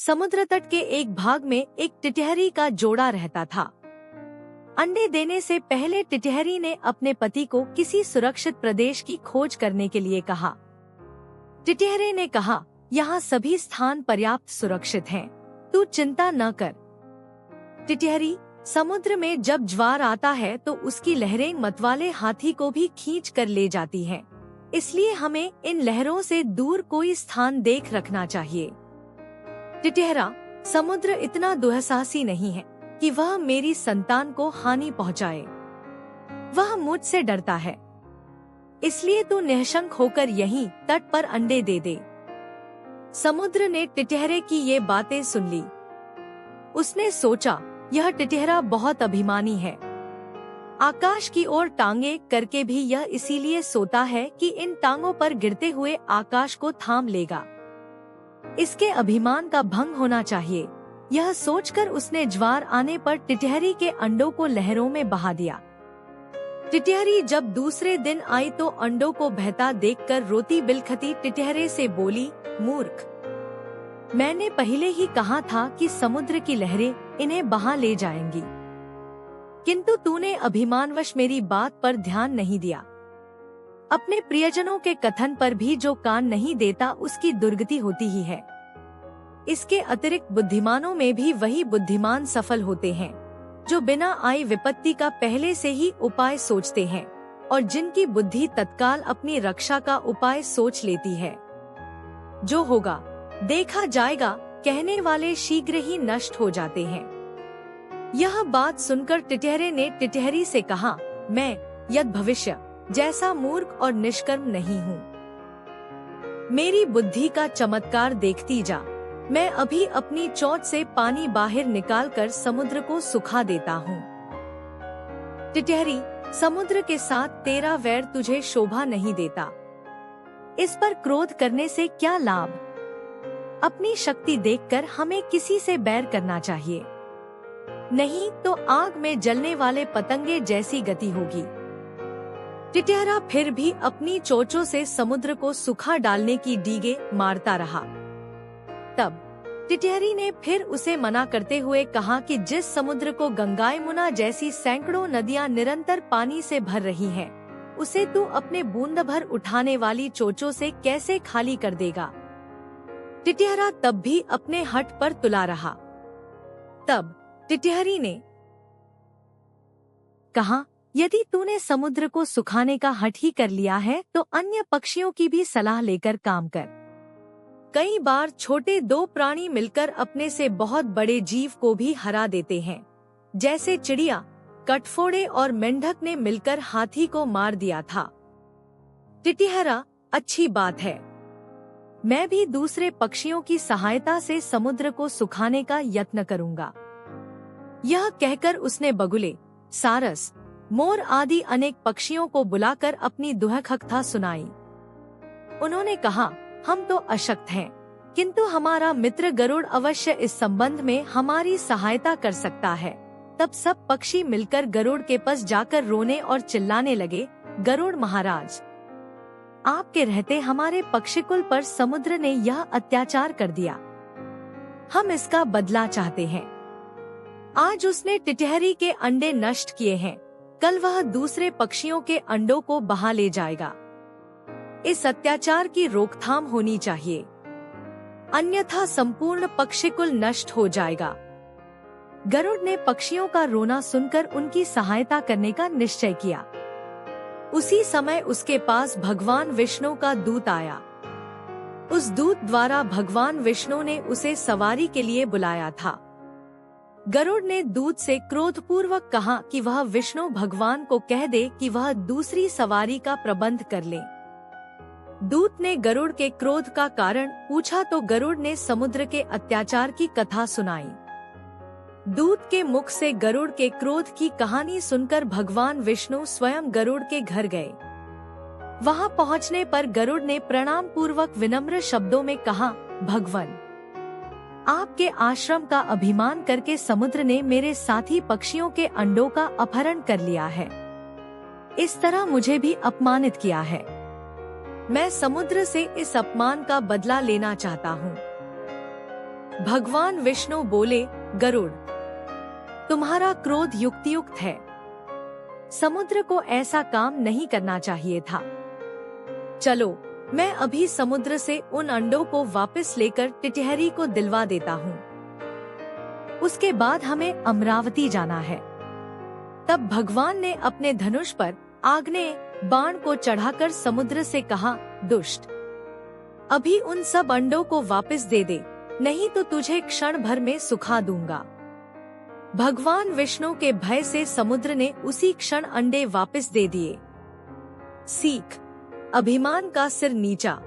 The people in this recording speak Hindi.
समुद्र तट के एक भाग में एक टिटहरी का जोड़ा रहता था। अंडे देने से पहले टिटहरी ने अपने पति को किसी सुरक्षित प्रदेश की खोज करने के लिए कहा। टिटहरे ने कहा, यहाँ सभी स्थान पर्याप्त सुरक्षित हैं, तू चिंता न कर। टिटहरी, समुद्र में जब ज्वार आता है तो उसकी लहरें मतवाले हाथी को भी खींच कर ले जाती हैं। इसलिए हमें इन लहरों से दूर कोई स्थान देख रखना चाहिए। टिटहरा, समुद्र इतना दुस्साहसी नहीं है कि वह मेरी संतान को हानि पहुंचाए। वह मुझसे डरता है, इसलिए तू निःशंक होकर यहीं तट पर अंडे दे दे। समुद्र ने टिटहरे की ये बातें सुन ली। उसने सोचा, यह टिटहरा बहुत अभिमानी है। आकाश की ओर टांगे करके भी यह इसीलिए सोता है कि इन टांगों पर गिरते हुए आकाश को थाम लेगा। इसके अभिमान का भंग होना चाहिए। यह सोचकर उसने ज्वार आने पर टिटहरी के अंडों को लहरों में बहा दिया। टिटहरी जब दूसरे दिन आई तो अंडों को बहता देखकर रोती बिलखती टिटहरे से बोली, मूर्ख, मैंने पहले ही कहा था कि समुद्र की लहरें इन्हें बहा ले जाएंगी, किंतु तूने अभिमानवश मेरी बात पर ध्यान नहीं दिया। अपने प्रियजनों के कथन पर भी जो कान नहीं देता उसकी दुर्गति होती ही है। इसके अतिरिक्त बुद्धिमानों में भी वही बुद्धिमान सफल होते हैं जो बिना आई विपत्ति का पहले से ही उपाय सोचते हैं और जिनकी बुद्धि तत्काल अपनी रक्षा का उपाय सोच लेती है। जो होगा देखा जाएगा कहने वाले शीघ्र ही नष्ट हो जाते हैं। यह बात सुनकर टिटहरे ने टिटहरी से कहा, मैं यद भविष्य जैसा मूर्ख और निष्कर्म नहीं हूँ। मेरी बुद्धि का चमत्कार देखती जा। मैं अभी अपनी चोंच से पानी बाहर निकालकर समुद्र को सुखा देता हूँ। टिटहरी, समुद्र के साथ तेरा वैर तुझे शोभा नहीं देता। इस पर क्रोध करने से क्या लाभ? अपनी शक्ति देखकर हमें किसी से बैर करना चाहिए, नहीं तो आग में जलने वाले पतंगे जैसी गति होगी। टिटहरा फिर भी अपनी चोंचों से समुद्र को सुखा डालने की डीगे मारता रहा। तब टिटहरी ने फिर उसे मना करते हुए कहा कि जिस समुद्र को गंगा यमुना जैसी सैकड़ों नदियां निरंतर पानी से भर रही हैं, उसे तू अपने बूंद भर उठाने वाली चोंचों से कैसे खाली कर देगा? टिटहरा तब भी अपने हठ पर तुला रहा। तब टिटहरी ने कहा, यदि तूने समुद्र को सुखाने का हठ ही कर लिया है तो अन्य पक्षियों की भी सलाह लेकर काम कर। कई बार छोटे दो प्राणी मिलकर अपने से बहुत बड़े जीव को भी हरा देते हैं, जैसे चिड़िया, कटफोड़े और मेंढक ने मिलकर हाथी को मार दिया था। टिटहरा, अच्छी बात है, मैं भी दूसरे पक्षियों की सहायता से समुद्र को सुखाने का यत्न करूंगा। यह कहकर उसने बगुले, सारस, मोर आदि अनेक पक्षियों को बुलाकर अपनी दुहकथा सुनाई। उन्होंने कहा, हम तो अशक्त हैं, किंतु हमारा मित्र गरुड़ अवश्य इस संबंध में हमारी सहायता कर सकता है। तब सब पक्षी मिलकर गरुड़ के पास जाकर रोने और चिल्लाने लगे, गरुड़ महाराज, आपके रहते हमारे पक्षीकुल पर समुद्र ने यह अत्याचार कर दिया। हम इसका बदला चाहते हैं। आज उसने टिटहरी के अंडे नष्ट किए हैं, कल वह दूसरे पक्षियों के अंडों को बहा ले जाएगा। इस अत्याचार की रोकथाम होनी चाहिए, अन्यथा संपूर्ण पक्षीकुल नष्ट हो जाएगा। गरुड़ ने पक्षियों का रोना सुनकर उनकी सहायता करने का निश्चय किया। उसी समय उसके पास भगवान विष्णु का दूत आया। उस दूत द्वारा भगवान विष्णु ने उसे सवारी के लिए बुलाया था। गरुड़ ने दूत से क्रोधपूर्वक कहा कि वह विष्णु भगवान को कह दे कि वह दूसरी सवारी का प्रबंध कर ले। दूत ने गरुड़ के क्रोध का कारण पूछा तो गरुड़ ने समुद्र के अत्याचार की कथा सुनाई। दूत के मुख से गरुड़ के क्रोध की कहानी सुनकर भगवान विष्णु स्वयं गरुड़ के घर गए। वहां पहुंचने पर गरुड़ ने प्रणाम पूर्वक विनम्र शब्दों में कहा, भगवान, आपके आश्रम का अभिमान करके समुद्र ने मेरे साथी पक्षियों के अंडों का अपहरण कर लिया है। इस तरह मुझे भी अपमानित किया है। मैं समुद्र से इस अपमान का बदला लेना चाहता हूँ। भगवान विष्णु बोले, गरुड़, तुम्हारा क्रोध युक्तियुक्त है। समुद्र को ऐसा काम नहीं करना चाहिए था। चलो, मैं अभी समुद्र से उन अंडों को वापस लेकर टिटहरी को दिलवा देता हूँ। उसके बाद हमें अमरावती जाना है। तब भगवान ने अपने धनुष पर आग्नेय बाण को चढ़ाकर समुद्र से कहा, दुष्ट, अभी उन सब अंडों को वापस दे दे, नहीं तो तुझे क्षण भर में सुखा दूंगा। भगवान विष्णु के भय से समुद्र ने उसी क्षण अंडे वापस दे दिए। सीख, अभिमान का सिर नीचा।